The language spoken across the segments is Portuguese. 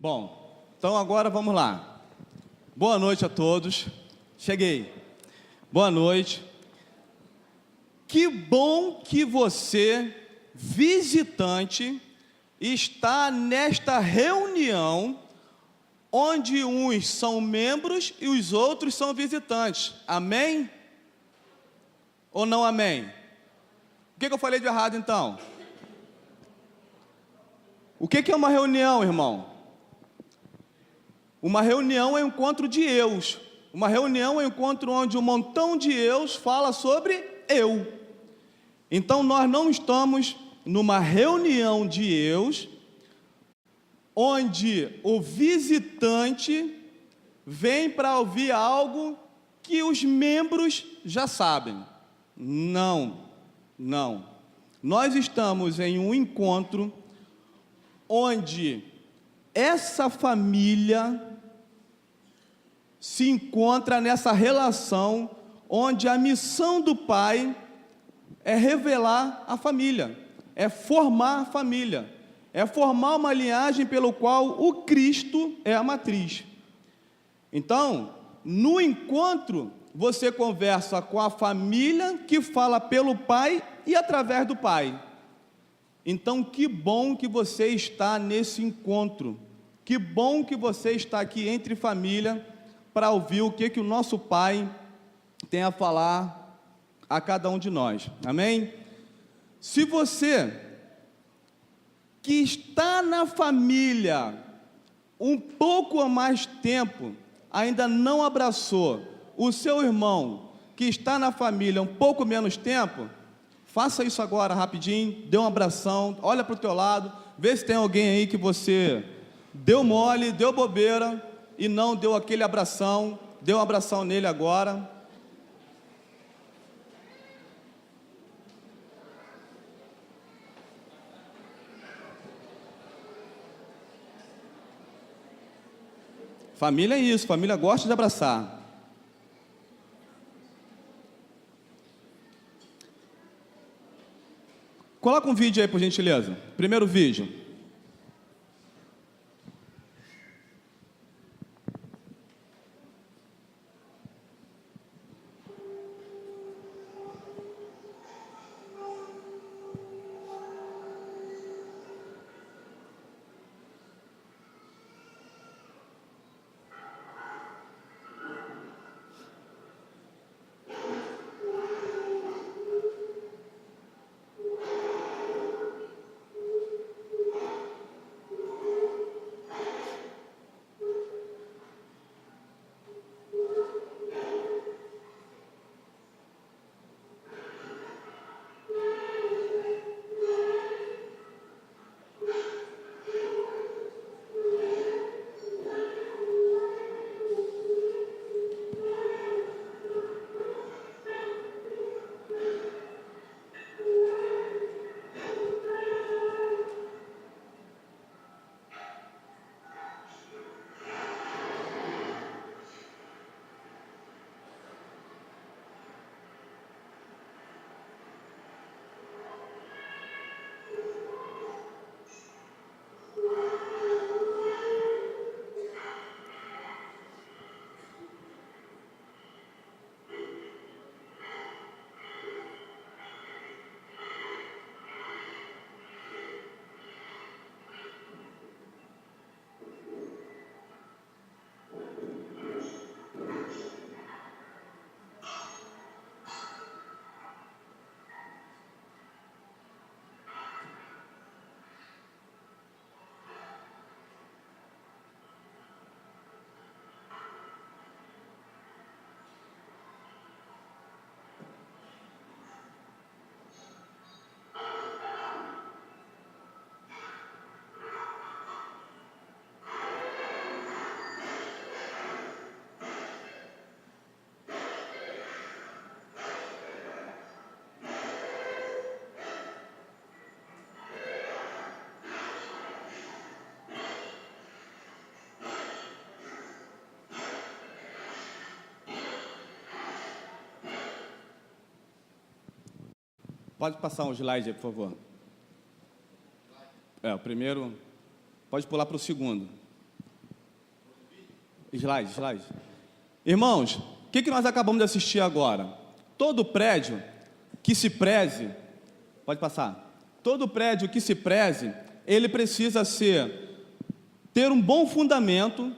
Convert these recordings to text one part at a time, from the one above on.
Bom, então agora vamos lá. Boa noite a todos. Cheguei. Boa noite. Que bom que você, visitante, está nesta reunião onde uns são membros e os outros são visitantes. Amém? Ou não amém? O que eu falei de errado então? O que é uma reunião, irmão? Uma reunião é um encontro de eus. Uma reunião é um encontro onde um montão de eus fala sobre eu. Então nós não estamos numa reunião de eus, onde o visitante vem para ouvir algo que os membros já sabem. Não. Nós estamos em um encontro onde essa família se encontra nessa relação onde a missão do Pai é revelar a família, é formar a família, é formar uma linhagem pelo qual o Cristo é a matriz. Então, no encontro, você conversa com a família que fala pelo Pai e através do Pai. Então, que bom que você está nesse encontro, que bom que você está aqui entre família, para ouvir o que o nosso Pai tem a falar a cada um de nós, amém? Se você que está na família um pouco a mais tempo, ainda não abraçou o seu irmão que está na família um pouco menos tempo, faça isso agora rapidinho, dê um abração, olha para o teu lado, vê se tem alguém aí que você deu mole, deu bobeira e não deu aquele abração, dê um abração nele agora. Família é isso, família gosta de abraçar. Coloca um vídeo aí, por gentileza. Primeiro vídeo. Pode passar um slide aí, por favor. O primeiro, pode pular para o segundo. Slide. Irmãos, o que nós acabamos de assistir agora? Todo prédio que se preze, pode passar, todo prédio que se preze, ele precisa ter um bom fundamento,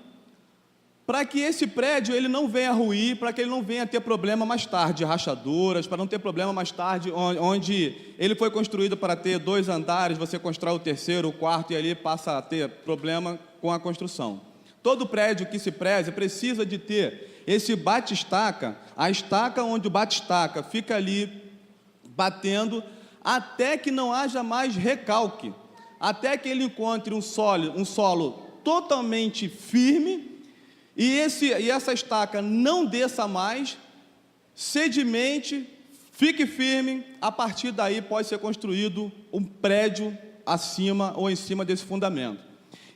para que esse prédio ele não venha ruir, para que ele não venha ter problema mais tarde, rachaduras, para não ter problema mais tarde, onde ele foi construído para ter 2 andares, você constrói o 3º, o 4º, e ali passa a ter problema com a construção. Todo prédio que se preze precisa de ter esse bate-estaca, a estaca onde o bate-estaca fica ali batendo, até que não haja mais recalque, até que ele encontre um solo totalmente firme, e essa estaca não desça mais, sedimente, fique firme. A partir daí pode ser construído um prédio acima ou em cima desse fundamento.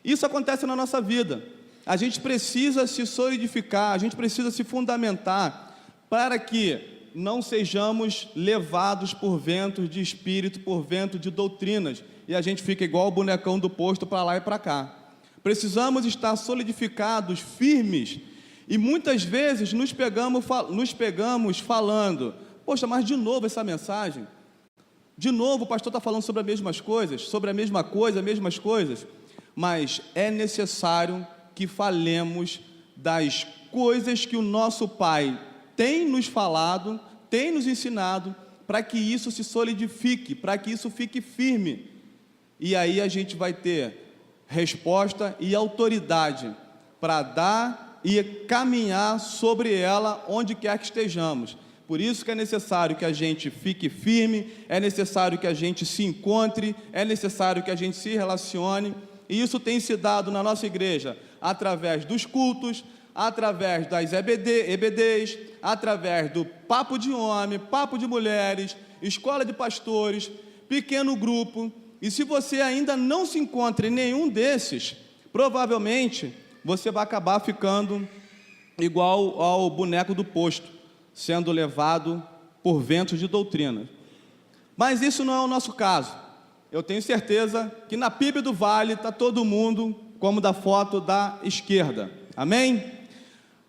Isso acontece na nossa vida. A gente precisa se solidificar, a gente precisa se fundamentar, para que não sejamos levados por ventos de espírito, por vento de doutrinas, e a gente fica igual o bonecão do posto para lá e para cá. Precisamos estar solidificados, firmes, e muitas vezes nos pegamos falando: poxa, mas de novo essa mensagem? De novo o pastor está falando sobre as mesmas coisas, sobre a mesma coisa, as mesmas coisas. Mas é necessário que falemos das coisas que o nosso Pai tem nos falado, tem nos ensinado, para que isso se solidifique, para que isso fique firme. E aí a gente vai ter resposta e autoridade para dar e caminhar sobre ela onde quer que estejamos. Por isso que é necessário que a gente fique firme, é necessário que a gente se encontre, é necessário que a gente se relacione, e isso tem se dado na nossa igreja através dos cultos, através das EBDs, através do papo de homem, papo de mulheres, escola de pastores, pequeno grupo. E se você ainda não se encontra em nenhum desses, provavelmente você vai acabar ficando igual ao boneco do posto, sendo levado por ventos de doutrina. Mas isso não é o nosso caso. Eu tenho certeza que na PIB do Vale está todo mundo como da foto da esquerda. Amém?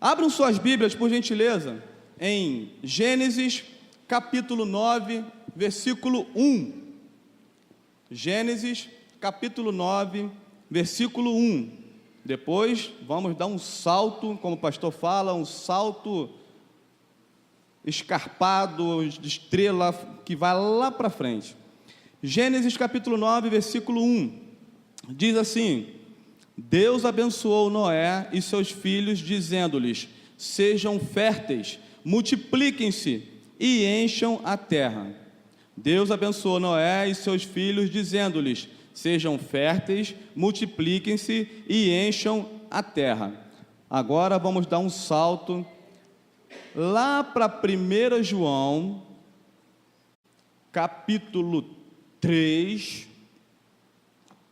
Abram suas Bíblias, por gentileza, em Gênesis capítulo 9, versículo 1. Gênesis, capítulo 9, versículo 1. Depois, vamos dar um salto, como o pastor fala, um salto escarpado, de estrela, que vai lá para frente. Gênesis, capítulo 9, versículo 1. Diz assim: Deus abençoou Noé e seus filhos, dizendo-lhes: sejam férteis, multipliquem-se e encham a terra. Deus abençoou Noé e seus filhos, dizendo-lhes: sejam férteis, multipliquem-se e encham a terra. Agora vamos dar um salto lá para 1 João, capítulo 3.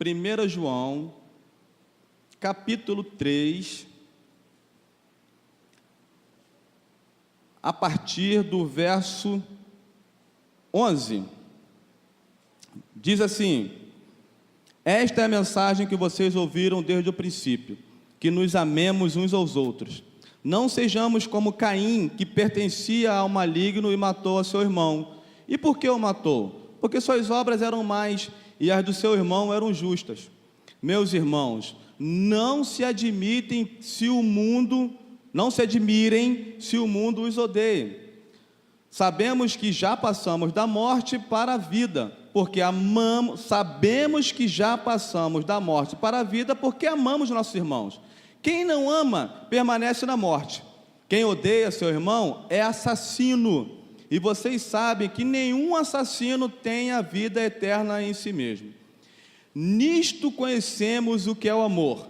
1 João, capítulo 3, a partir do verso 11, diz assim: esta é a mensagem que vocês ouviram desde o princípio, que nos amemos uns aos outros. Não sejamos como Caim, que pertencia ao maligno e matou a seu irmão. E por que o matou? Porque suas obras eram más e as do seu irmão eram justas. Meus irmãos, não se admirem se o mundo os odeia. Sabemos que já passamos da morte para a vida, porque sabemos que já passamos da morte para a vida, porque amamos nossos irmãos. Quem não ama, permanece na morte. Quem odeia seu irmão é assassino, e vocês sabem que nenhum assassino tem a vida eterna em si mesmo. Nisto conhecemos o que é o amor.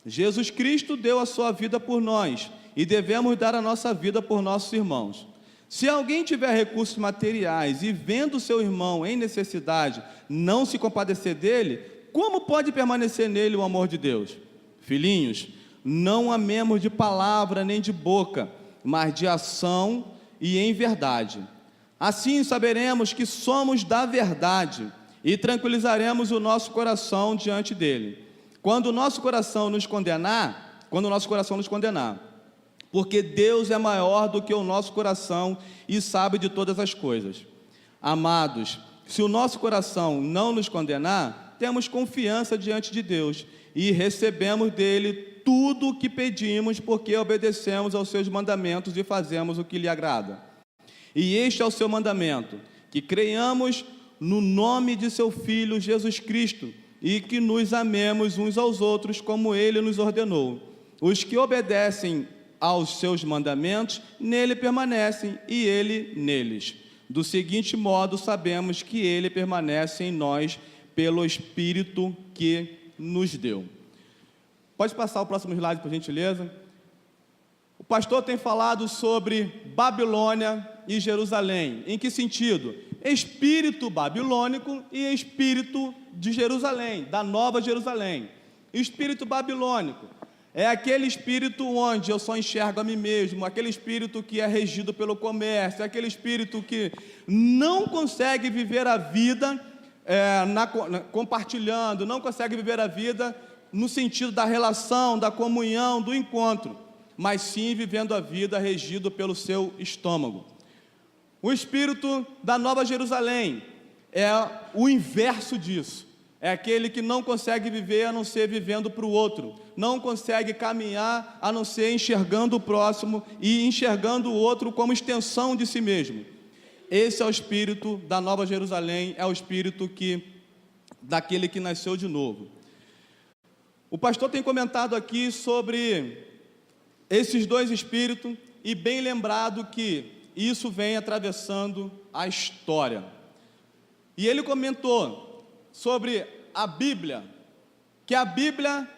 Jesus Cristo deu a sua vida por nós, e devemos dar a nossa vida por nossos irmãos. Se alguém tiver recursos materiais e vendo seu irmão em necessidade, não se compadecer dele, como pode permanecer nele o amor de Deus? Filhinhos, não amemos de palavra nem de boca, mas de ação e em verdade. Assim saberemos que somos da verdade e tranquilizaremos o nosso coração diante dele. Quando o nosso coração nos condenar, quando o nosso coração nos condenar. Porque Deus é maior do que o nosso coração e sabe de todas as coisas. Amados, se o nosso coração não nos condenar, temos confiança diante de Deus e recebemos dele tudo o que pedimos, porque obedecemos aos seus mandamentos e fazemos o que lhe agrada. E este é o seu mandamento, que creiamos no nome de seu Filho Jesus Cristo e que nos amemos uns aos outros como ele nos ordenou. Os que obedecem aos seus mandamentos, nele permanecem e ele neles. Do seguinte modo, sabemos que ele permanece em nós pelo Espírito que nos deu. Pode passar o próximo slide, por gentileza. O pastor tem falado sobre Babilônia e Jerusalém. Em que sentido? Espírito babilônico e espírito de Jerusalém, da Nova Jerusalém. Espírito babilônico é aquele espírito onde eu só enxergo a mim mesmo, aquele espírito que é regido pelo comércio, aquele espírito que não consegue viver a vida compartilhando, não consegue viver a vida no sentido da relação, da comunhão, do encontro, mas sim vivendo a vida regido pelo seu estômago. O espírito da Nova Jerusalém é o inverso disso. É aquele que não consegue viver a não ser vivendo para o outro, não consegue caminhar a não ser enxergando o próximo e enxergando o outro como extensão de si mesmo. Esse é o espírito da Nova Jerusalém, é o espírito daquele que nasceu de novo. O pastor tem comentado aqui sobre esses dois espíritos e bem lembrado que isso vem atravessando a história. E ele comentou sobre a Bíblia, que a Bíblia,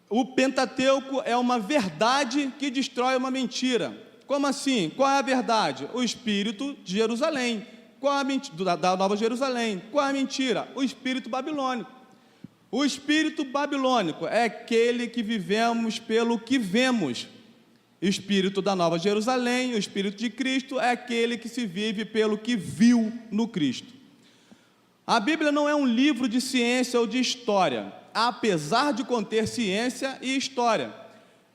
o Pentateuco, é uma verdade que destrói uma mentira. Como assim? Qual é a verdade? O espírito de Jerusalém. Qual é a mentira? Da Nova Jerusalém. Qual é a mentira? O espírito babilônico. O espírito babilônico é aquele que vivemos pelo que vemos. O espírito da Nova Jerusalém, o espírito de Cristo, é aquele que se vive pelo que viu no Cristo. A Bíblia não é um livro de ciência ou de história, apesar de conter ciência e história.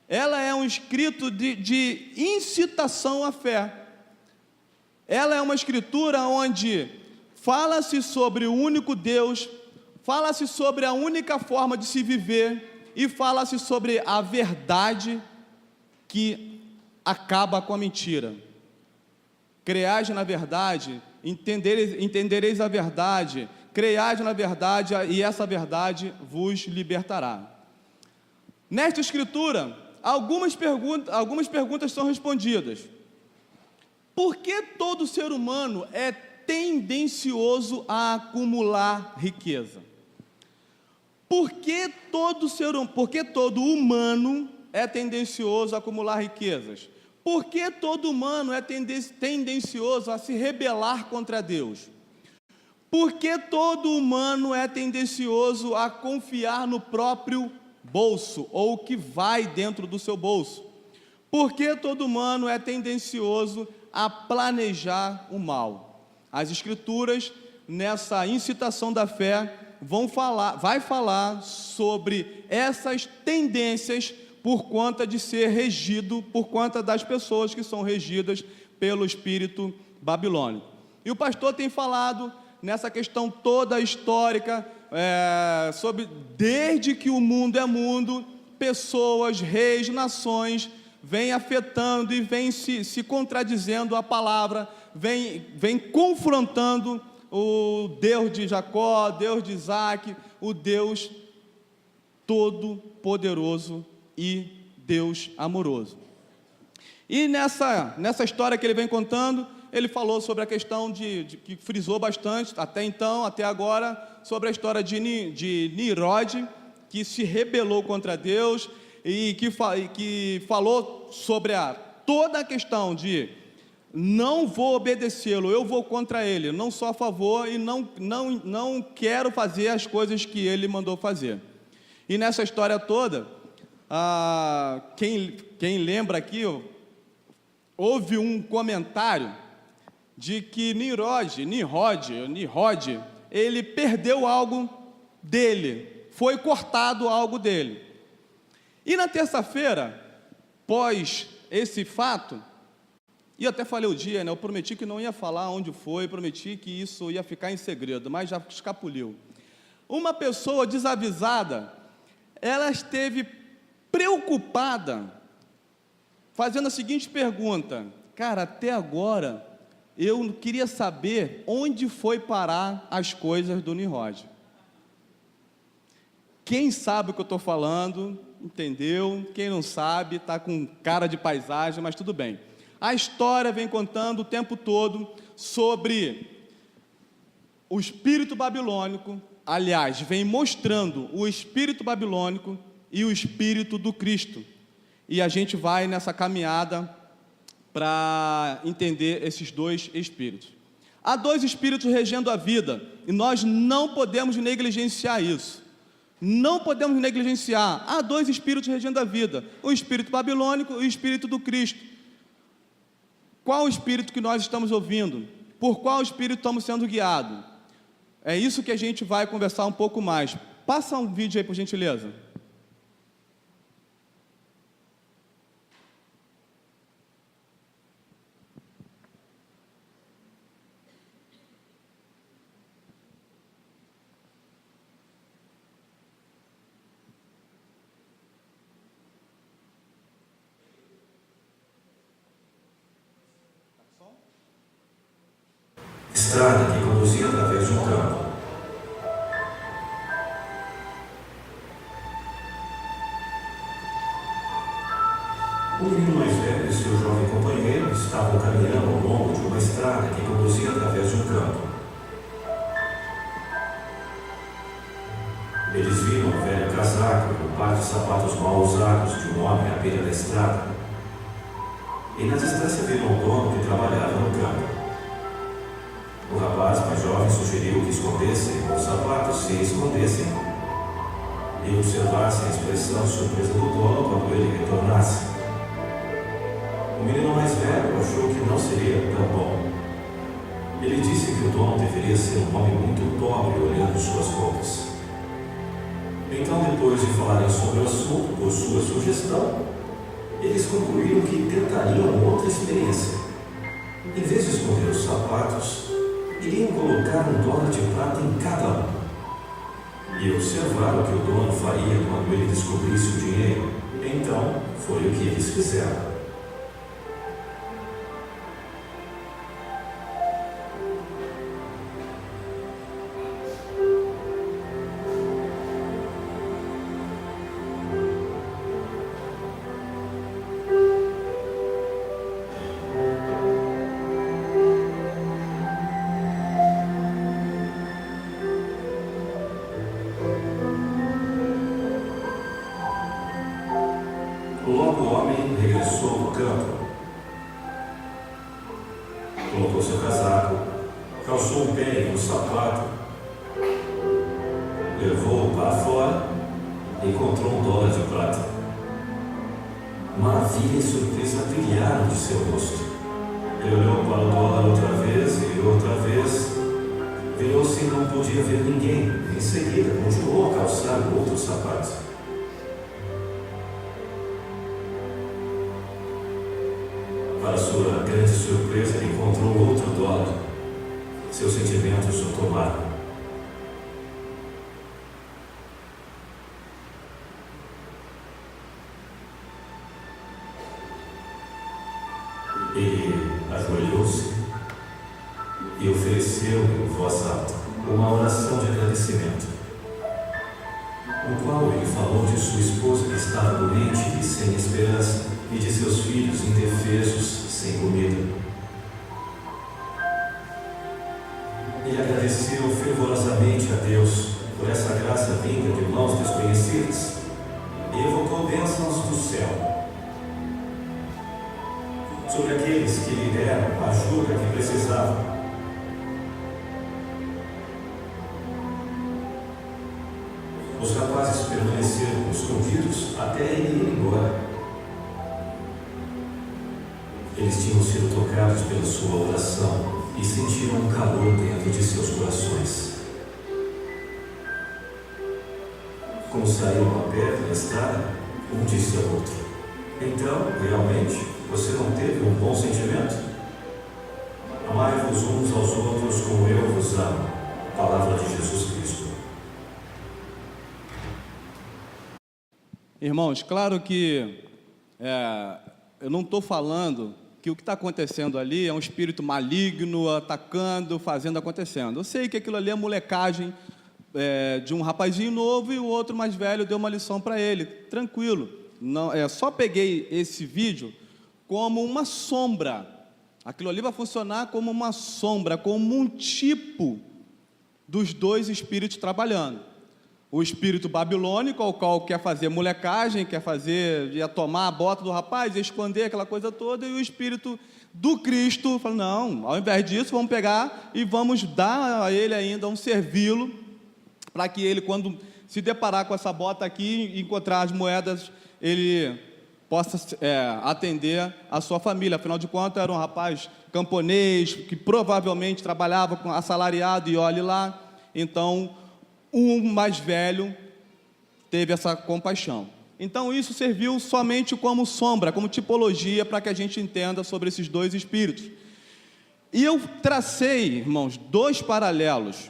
Ela é um escrito de incitação à fé. Ela é uma escritura onde fala-se sobre o único Deus, fala-se sobre a única forma de se viver e fala-se sobre a verdade que acaba com a mentira. Creais na verdade, entendereis a verdade, creiais na verdade e essa verdade vos libertará. Nesta escritura, algumas perguntas são respondidas. Por que todo ser humano é tendencioso a acumular riqueza? Por que todo humano é tendencioso a acumular riquezas? Por que todo humano é tendencioso a se rebelar contra Deus? Por que todo humano é tendencioso a confiar no próprio bolso, ou o que vai dentro do seu bolso? Por que todo humano é tendencioso a planejar o mal? As Escrituras, nessa incitação da fé, vai falar sobre essas tendências por conta de ser regido, por conta das pessoas que são regidas pelo espírito babilônico. E o pastor tem falado nessa questão toda histórica, sobre desde que o mundo é mundo, pessoas, reis, nações, vêm afetando e vêm se contradizendo a palavra, vem confrontando o Deus de Jacó, Deus de Isaac, o Deus todo-poderoso e Deus amoroso. E nessa história que ele vem contando, ele falou sobre a questão que frisou bastante, até então, até agora, sobre a história de Nimrod, que se rebelou contra Deus e que falou sobre toda a questão de não vou obedecê-lo, eu vou contra ele, não sou a favor e não quero fazer as coisas que ele mandou fazer. E nessa história toda, quem lembra aqui, houve um comentário de que Nimrod, ele perdeu algo dele, foi cortado algo dele. E na terça-feira, pós esse fato, e até falei o dia, né? Eu prometi que não ia falar onde foi, prometi que isso ia ficar em segredo, mas já escapuliu. Uma pessoa desavisada, ela esteve preocupada, fazendo a seguinte pergunta: cara, até agora eu queria saber onde foi parar as coisas do Nimrod. Quem sabe o que eu estou falando, entendeu? Quem não sabe, está com cara de paisagem, mas tudo bem. A história vem contando o tempo todo sobre o espírito babilônico, aliás, vem mostrando o espírito babilônico e o espírito do Cristo. E a gente vai nessa caminhada para entender esses dois espíritos. Há dois espíritos regendo a vida, e nós não podemos negligenciar isso. Não podemos negligenciar. Há dois espíritos regendo a vida: o espírito babilônico e o espírito do Cristo. Qual o espírito que nós estamos ouvindo? Por qual espírito estamos sendo guiados? É isso que a gente vai conversar um pouco mais. Passa um vídeo aí, por gentileza. Estrada que conduzia através de um campo. O menino mais velho e seu jovem companheiro estavam caminhando ao longo de uma estrada que conduzia através de um campo. Eles viram um velho casaco e um par de sapatos mal usados de um homem à beira da estrada. E na distância viram o dono que trabalhava no campo. O rapaz mais jovem sugeriu que escondessem os sapatos e escondessem e observassem a expressão de surpresa do dono quando ele retornasse. O menino mais velho achou que não seria tão bom. Ele disse que o dono deveria ser um homem muito pobre olhando suas roupas. Então, depois de falarem sobre o assunto por sua sugestão, eles concluíram que tentariam outra experiência. Em vez de esconder os sapatos, iriam colocar $1 de prata em cada um. E observaram o que o dono faria quando ele descobrisse o dinheiro. Então, foi o que eles fizeram. Logo o homem regressou do campo. Colocou seu casaco, calçou o pé em um sapato, levou-o para fora e encontrou $1 de prata. Maravilha e surpresa brilharam de seu rosto. Ele olhou para o dólar outra vez e outra vez, virou-se e não podia ver ninguém. Em seguida, continuou a calçar o outro sapato. Para sua grande surpresa, ele encontrou outro $1. Seus sentimentos o tomaram. Ele ajoelhou-se e ofereceu em voz alta uma oração de agradecimento, no qual ele falou de sua esposa que estava doente e sem esperança, e de seus filhos indefesos, sem comida. Ele agradeceu fervorosamente a Deus por essa graça vinda de mãos desconhecidas e evocou bênçãos do céu sobre aqueles que lhe deram a ajuda que precisavam. Os rapazes permaneceram escondidos até ele ir embora. Eles tinham sido tocados pela sua oração e sentiram um calor dentro de seus corações. Como saíram a pé da estrada, Um disse ao outro: então, realmente, você não teve um bom sentimento? Amai-vos uns aos outros como eu vos amo. Palavra de Jesus Cristo. Irmãos, claro que eu não estou falando que o que está acontecendo ali é um espírito maligno atacando, fazendo acontecendo. Eu sei que aquilo ali é molecagem de um rapazinho novo e o outro mais velho deu uma lição para ele. Tranquilo. Não, só peguei esse vídeo como uma sombra. Aquilo ali vai funcionar como uma sombra, como um tipo dos dois espíritos trabalhando. O espírito babilônico, ao qual quer fazer molecagem, ia tomar a bota do rapaz, ia esconder aquela coisa toda, e o espírito do Cristo fala: não, ao invés disso, vamos pegar e vamos dar a ele ainda um servi-lo, para que ele, quando se deparar com essa bota aqui e encontrar as moedas, ele possa atender a sua família. Afinal de contas, era um rapaz camponês, que provavelmente trabalhava com assalariado, e olhe lá. Então, o mais velho teve essa compaixão. Então, isso serviu somente como sombra, como tipologia, para que a gente entenda sobre esses dois espíritos. E eu tracei, irmãos, dois paralelos.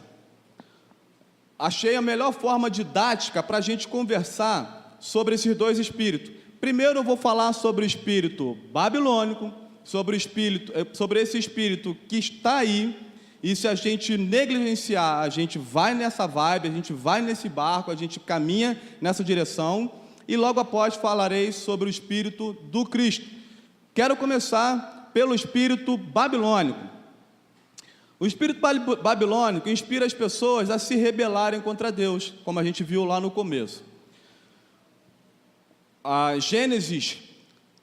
Achei a melhor forma didática para a gente conversar sobre esses dois espíritos. Primeiro eu vou falar sobre o espírito babilônico, sobre esse espírito que está aí, e se a gente negligenciar, a gente vai nessa vibe, a gente vai nesse barco, a gente caminha nessa direção, e logo após falarei sobre o espírito do Cristo. Quero começar pelo espírito babilônico. O espírito babilônico inspira as pessoas a se rebelarem contra Deus, como a gente viu lá no começo. A Gênesis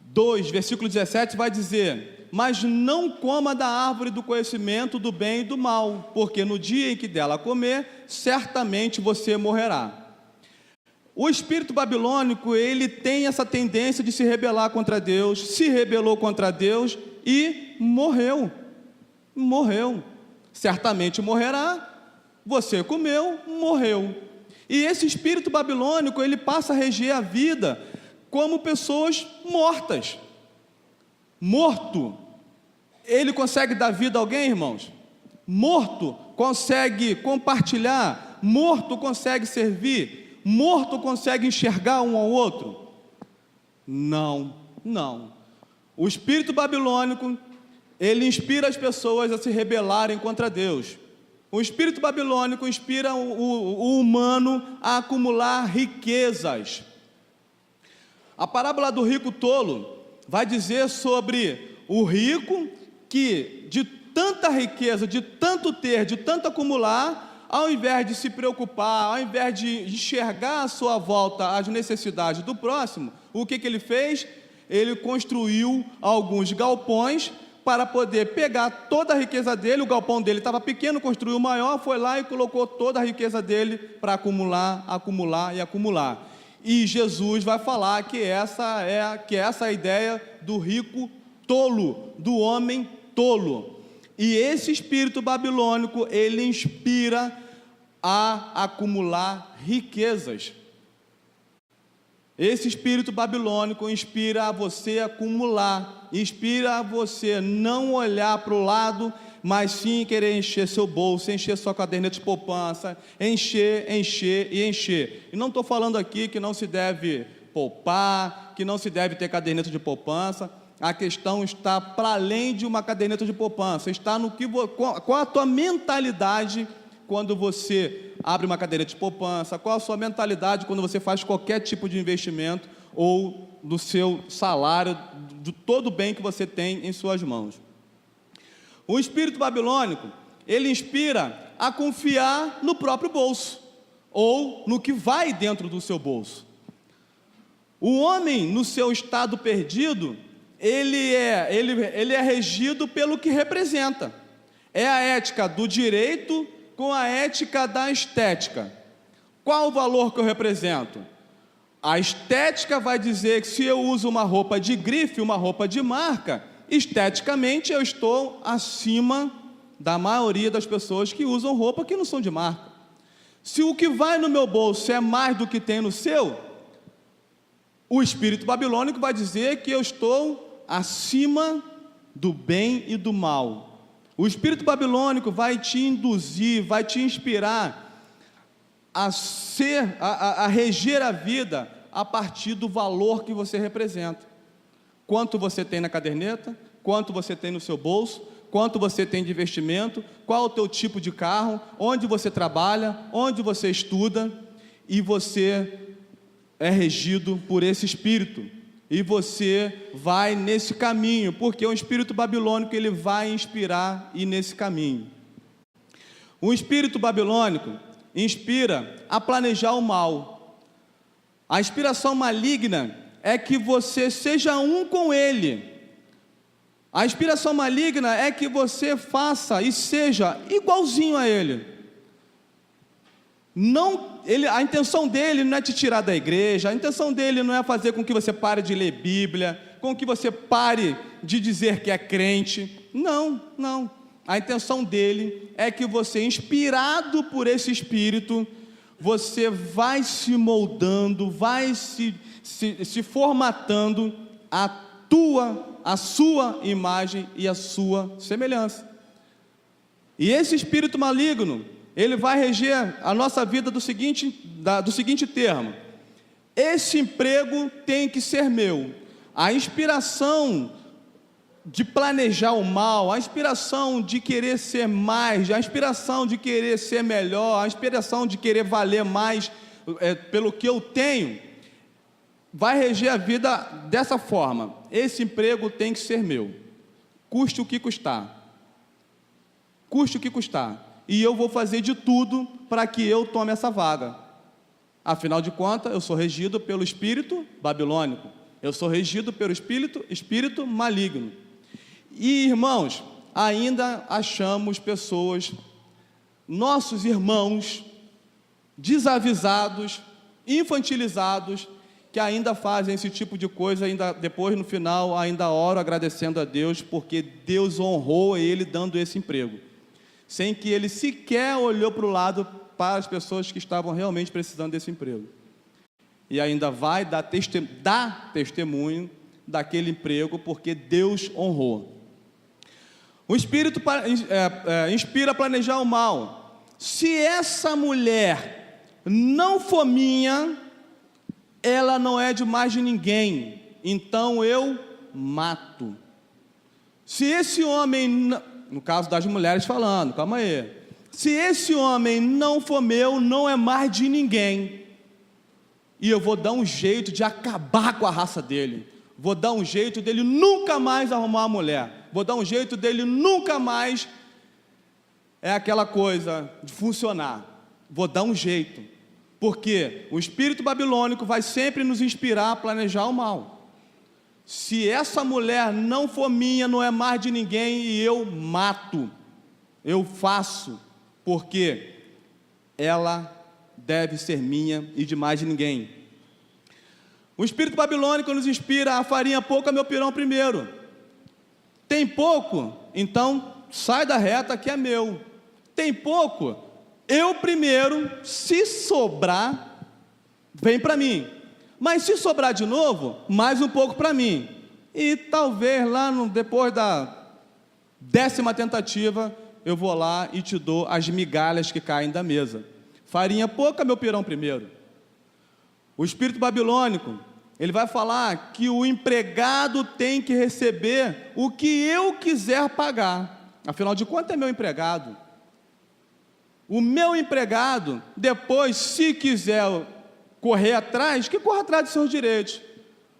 2, versículo 17 vai dizer: mas não coma da árvore do conhecimento do bem e do mal, porque no dia em que dela comer, certamente você morrerá. O espírito babilônico, ele tem essa tendência de se rebelar contra Deus, se rebelou contra Deus e morreu. Certamente morrerá, você comeu, morreu. E esse espírito babilônico, ele passa a reger a vida como pessoas mortas. Morto, ele consegue dar vida a alguém, irmãos? Morto consegue compartilhar? Morto consegue servir? Morto consegue enxergar um ao outro? Não. O espírito babilônico, ele inspira as pessoas a se rebelarem contra Deus. O espírito babilônico inspira o humano a acumular riquezas. A parábola do rico tolo vai dizer sobre o rico que, de tanta riqueza, de tanto ter, de tanto acumular, ao invés de se preocupar, ao invés de enxergar à sua volta as necessidades do próximo, o que ele fez? Ele construiu alguns galpões para poder pegar toda a riqueza dele. O galpão dele estava pequeno, construiu o maior, foi lá e colocou toda a riqueza dele para acumular. E Jesus vai falar que essa é a ideia do rico tolo, do homem tolo. E esse espírito babilônico, ele inspira a acumular riquezas. Esse espírito babilônico inspira a você acumular, inspira a você não olhar para o lado, mas sim querer encher seu bolso, encher sua caderneta de poupança, encher. E não estou falando aqui que não se deve poupar, que não se deve ter caderneta de poupança. A questão está para além de uma caderneta de poupança, está no qual a tua mentalidade quando você abre uma caderneta de poupança, qual a sua mentalidade quando você faz qualquer tipo de investimento ou do seu salário, de todo o bem que você tem em suas mãos. O espírito babilônico, ele inspira a confiar no próprio bolso, ou no que vai dentro do seu bolso. O homem, no seu estado perdido, ele é regido pelo que representa. É a ética do direito com a ética da estética. Qual o valor que eu represento? A estética vai dizer que se eu uso uma roupa de grife, uma roupa de marca, esteticamente eu estou acima da maioria das pessoas que usam roupa que não são de marca. Se o que vai no meu bolso é mais do que tem no seu, O espírito babilônico vai dizer que eu estou acima do bem e do mal. O espírito babilônico vai te induzir, vai te inspirar a reger a vida a partir do valor que você representa. Quanto você tem na caderneta, quanto você tem no seu bolso, quanto você tem de investimento, qual é o teu tipo de carro, onde você trabalha, onde você estuda, e você é regido por esse espírito, e você vai nesse caminho, porque o espírito babilônico ele vai inspirar e nesse caminho. O espírito babilônico inspira a planejar o mal. A inspiração maligna é que você seja um com ele. A inspiração maligna é que você faça e seja igualzinho a ele. A intenção dele não é te tirar da igreja, a intenção dele não é fazer com que você pare de ler Bíblia, com que você pare de dizer que é crente. Não. A intenção dele é que você, inspirado por esse espírito, você vai se moldando, vai se formatando a sua imagem e a sua semelhança. E esse espírito maligno, ele vai reger a nossa vida do seguinte termo: esse emprego tem que ser meu. A inspiração de planejar o mal, a inspiração de querer ser mais, a inspiração de querer ser melhor, a inspiração de querer valer mais pelo que eu tenho, vai reger a vida dessa forma: esse emprego tem que ser meu, custe o que custar, e eu vou fazer de tudo para que eu tome essa vaga. Afinal de contas, eu sou regido pelo espírito babilônico, eu sou regido pelo espírito maligno. E, irmãos, ainda achamos pessoas, nossos irmãos, desavisados, infantilizados, que ainda fazem esse tipo de coisa, ainda depois no final, ainda oro agradecendo a Deus, porque Deus honrou ele dando esse emprego, sem que ele sequer olhou para o lado para as pessoas que estavam realmente precisando desse emprego. E ainda vai dar testemunho daquele emprego, porque Deus honrou. O espírito inspira a planejar o mal. Se essa mulher não for minha, ela não é de mais de ninguém, então eu mato. Se esse homem, no caso das mulheres falando, calma aí, se esse homem não for meu, não é mais de ninguém, e eu vou dar um jeito de acabar com a raça dele, vou dar um jeito dele nunca mais arrumar uma mulher, vou dar um jeito dele nunca mais, aquela coisa de funcionar, vou dar um jeito. Porque o espírito babilônico vai sempre nos inspirar a planejar o mal. Se essa mulher não for minha, não é mais de ninguém, e eu mato, eu faço, porque ela deve ser minha e de mais de ninguém. O espírito babilônico nos inspira: a farinha pouca, meu pirão primeiro. Tem pouco? Então sai da reta que é meu. Tem pouco? Eu primeiro, se sobrar, vem para mim. Mas se sobrar de novo, mais um pouco para mim. E talvez lá depois da 10ª tentativa, eu vou lá e te dou as migalhas que caem da mesa. Farinha pouca, meu pirão primeiro. O espírito babilônico, ele vai falar que o empregado tem que receber o que eu quiser pagar. Afinal de contas, é meu empregado. O meu empregado, depois, se quiser correr atrás, que corra atrás dos seus direitos,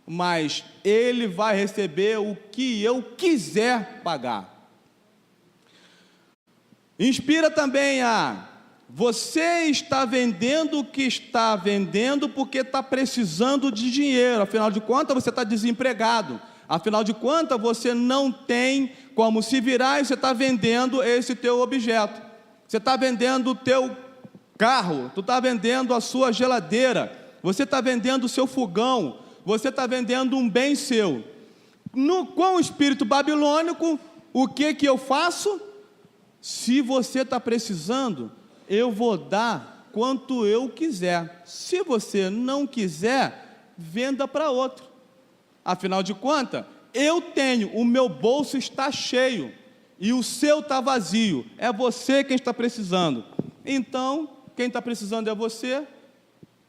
mas ele vai receber o que eu quiser pagar. Inspira também você está vendendo o que está vendendo porque está precisando de dinheiro, afinal de contas você está desempregado, afinal de contas você não tem como se virar e você está vendendo esse teu objeto. Você está vendendo o teu carro, tu está vendendo a sua geladeira, você está vendendo o seu fogão, você está vendendo um bem seu. Com o espírito babilônico, o que eu faço? Se você está precisando, eu vou dar quanto eu quiser. Se você não quiser, venda para outro. Afinal de contas, eu tenho, o meu bolso está cheio e o seu está vazio. É você quem está precisando. Então, quem está precisando é você.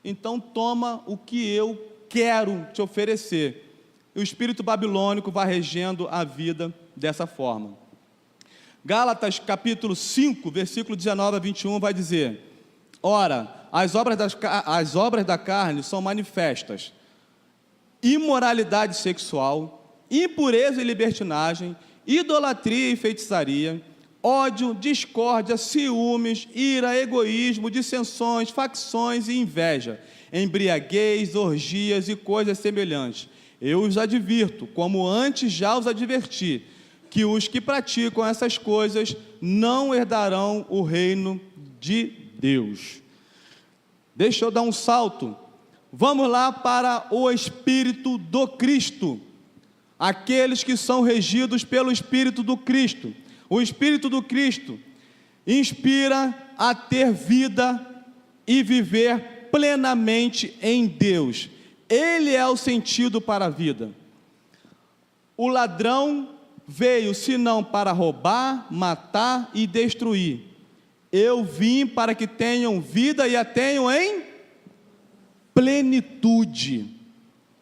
Então, toma o que eu quero te oferecer. E o espírito babilônico vai regendo a vida dessa forma. Gálatas capítulo 5, versículo 19 a 21 vai dizer: ora, as obras da carne são manifestas: imoralidade sexual, impureza e libertinagem, idolatria e feitiçaria, ódio, discórdia, ciúmes, ira, egoísmo, dissensões, facções e inveja, embriaguez, orgias e coisas semelhantes. Eu os advirto, como antes já os adverti, que os que praticam essas coisas não herdarão o reino de Deus. Deixa eu dar um salto. Vamos lá para o Espírito do Cristo. Aqueles que são regidos pelo Espírito do Cristo. O Espírito do Cristo inspira a ter vida e viver plenamente em Deus. Ele é o sentido para a vida. O ladrão veio senão para roubar, matar e destruir. Eu vim para que tenham vida e a tenham em plenitude.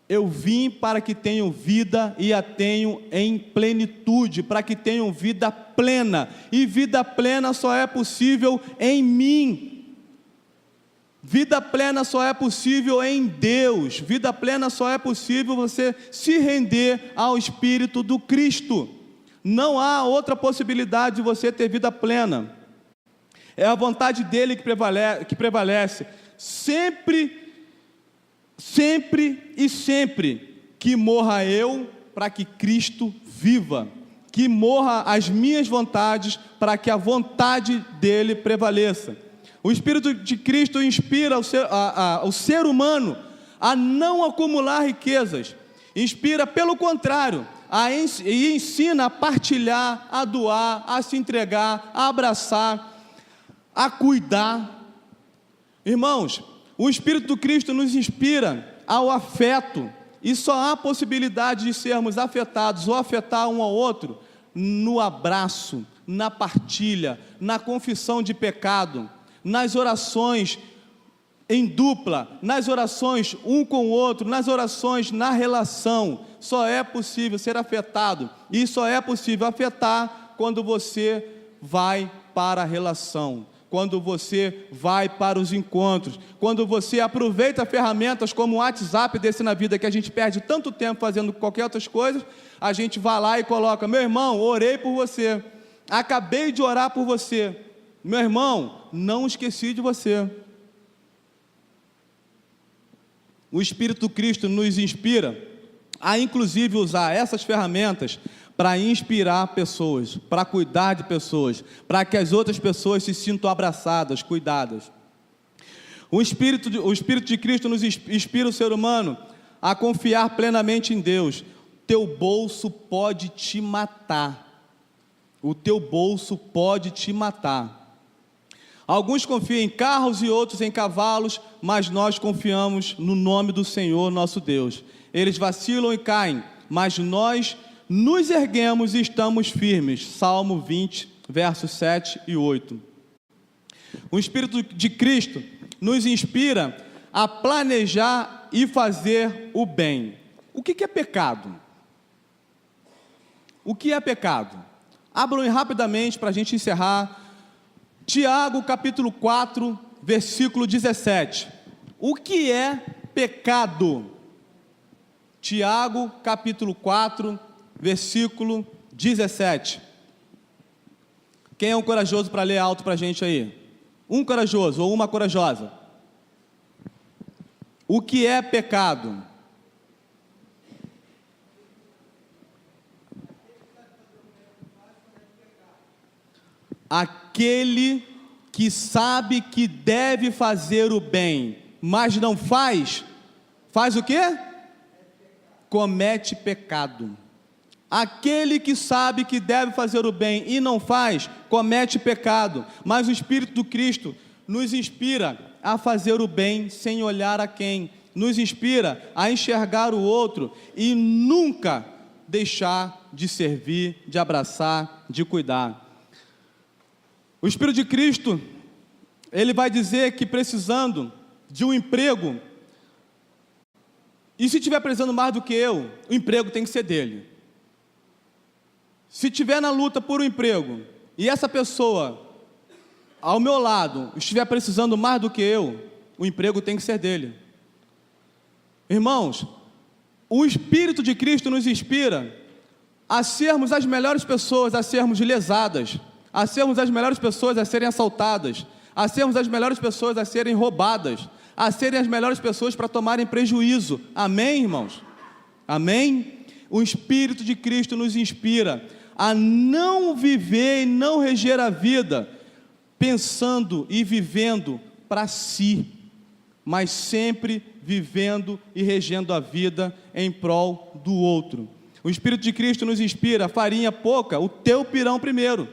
Eu vim para que tenham vida e a tenham em plenitude, para que tenham vida plena. E vida plena só é possível em mim. Vida plena só é possível em Deus. Vida plena só é possível você se render ao Espírito do Cristo. Não há outra possibilidade de você ter vida plena. É a vontade dele que prevalece. Sempre e sempre que morra eu para que Cristo viva. Que morra as minhas vontades para que a vontade dele prevaleça. O Espírito de Cristo inspira o ser humano a não acumular riquezas. Inspira, pelo contrário, e ensina a partilhar, a doar, a se entregar, a abraçar, a cuidar. Irmãos, o Espírito do Cristo nos inspira ao afeto. E só há possibilidade de sermos afetados ou afetar um ao outro no abraço, na partilha, na confissão de pecado, nas orações em dupla, nas orações um com o outro, nas orações na relação. Só é possível ser afetado, e só é possível afetar quando você vai para a relação, quando você vai para os encontros, quando você aproveita ferramentas como o WhatsApp desse na vida, que a gente perde tanto tempo fazendo qualquer outras coisas. A gente vai lá e coloca: meu irmão, orei por você, acabei de orar por você, meu irmão, não esqueci de você. O Espírito do Cristo nos inspira a inclusive usar essas ferramentas para inspirar pessoas, para cuidar de pessoas, para que as outras pessoas se sintam abraçadas, cuidadas. O Espírito de Cristo nos inspira o ser humano a confiar plenamente em Deus. Teu bolso pode te matar. O teu bolso pode te matar. Alguns confiam em carros e outros em cavalos, mas nós confiamos no nome do Senhor nosso Deus. Eles vacilam e caem, mas nós nos erguemos e estamos firmes. Salmo 20, versos 7 e 8. O Espírito de Cristo nos inspira a planejar e fazer o bem. O que é pecado? O que é pecado? Abram rapidamente para a gente encerrar. Tiago capítulo 4, versículo 17. O que é pecado? Tiago capítulo 4, versículo 17. Quem é um corajoso para ler alto para a gente aí? Um corajoso ou uma corajosa? O que é pecado? Aquele que sabe que deve fazer o bem, mas não faz, faz o quê? Comete pecado. Aquele que sabe que deve fazer o bem e não faz, comete pecado. Mas o Espírito do Cristo nos inspira a fazer o bem sem olhar a quem, nos inspira a enxergar o outro e nunca deixar de servir, de abraçar, de cuidar. O Espírito de Cristo, ele vai dizer que precisando de um emprego, e se estiver precisando mais do que eu, o emprego tem que ser dele. Se estiver na luta por um emprego, e essa pessoa ao meu lado estiver precisando mais do que eu, o emprego tem que ser dele. Irmãos, o Espírito de Cristo nos inspira a sermos as melhores pessoas a sermos lesadas, a sermos as melhores pessoas a serem assaltadas, a sermos as melhores pessoas a serem roubadas, a serem as melhores pessoas para tomarem prejuízo. Amém, irmãos? Amém? O Espírito de Cristo nos inspira a não viver e não reger a vida pensando e vivendo para si, mas sempre vivendo e regendo a vida em prol do outro. O Espírito de Cristo nos inspira: farinha pouca, o teu pirão primeiro.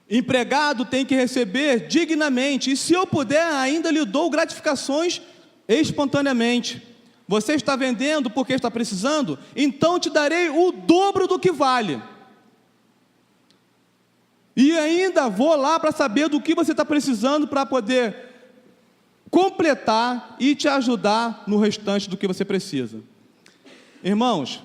Empregado tem que receber dignamente, e se eu puder, ainda lhe dou gratificações espontaneamente. Você está vendendo porque está precisando? Então te darei o dobro do que vale. E ainda vou lá para saber do que você está precisando para poder completar e te ajudar no restante do que você precisa. Irmãos,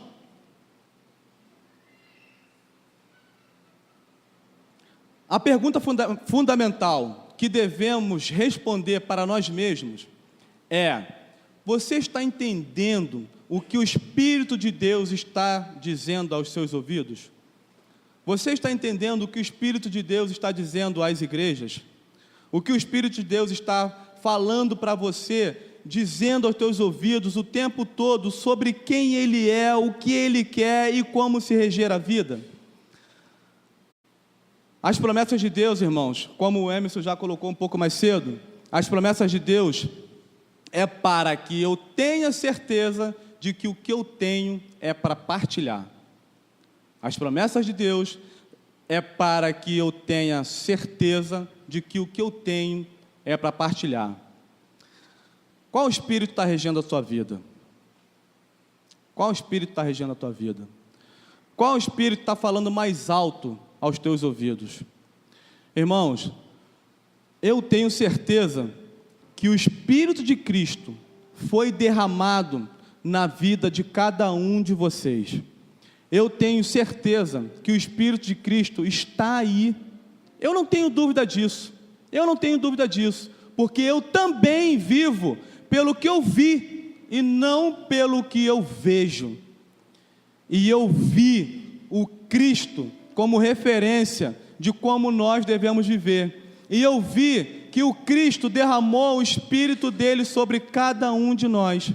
a pergunta fundamental que devemos responder para nós mesmos é: você está entendendo o que o Espírito de Deus está dizendo aos seus ouvidos? Você está entendendo o que o Espírito de Deus está dizendo às igrejas? O que o Espírito de Deus está falando para você, dizendo aos teus ouvidos o tempo todo sobre quem Ele é, o que Ele quer e como se reger a vida? As promessas de Deus, irmãos, como o Emerson já colocou um pouco mais cedo, as promessas de Deus é para que eu tenha certeza de que o que eu tenho é para partilhar. As promessas de Deus é para que eu tenha certeza de que o que eu tenho é para partilhar. Qual espírito está regendo a tua vida? Qual espírito está regendo a tua vida? Qual espírito está falando mais alto aos teus ouvidos? Irmãos, eu tenho certeza que o Espírito de Cristo foi derramado na vida de cada um de vocês. Eu tenho certeza que o Espírito de Cristo está aí. Eu não tenho dúvida disso. Eu não tenho dúvida disso, porque eu também vivo pelo que eu vi e não pelo que eu vejo. E eu vi o Cristo como referência de como nós devemos viver. E eu vi que o Cristo derramou o Espírito dele sobre cada um de nós.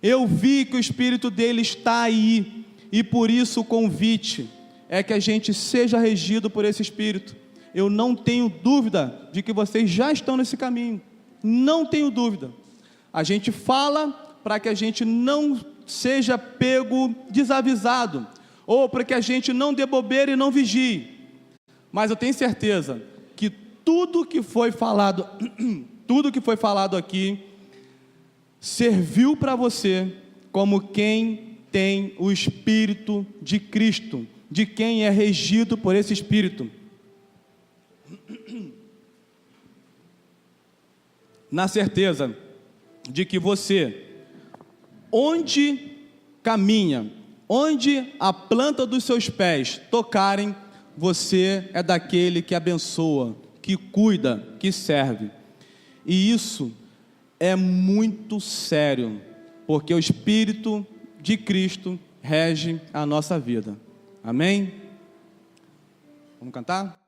Eu vi que o Espírito dele está aí. E por isso o convite é que a gente seja regido por esse Espírito. Eu não tenho dúvida de que vocês já estão nesse caminho. Não tenho dúvida. A gente fala para que a gente não seja pego desavisado, ou para que a gente não dê bobeira e não vigie. Mas eu tenho certeza que tudo que foi falado aqui serviu para você como quem tem o Espírito de Cristo, de quem é regido por esse Espírito. Na certeza de que você, onde caminha, onde a planta dos seus pés tocarem, você é daquele que abençoa, que cuida, que serve. E isso é muito sério, porque o Espírito de Cristo rege a nossa vida. Amém? Vamos cantar?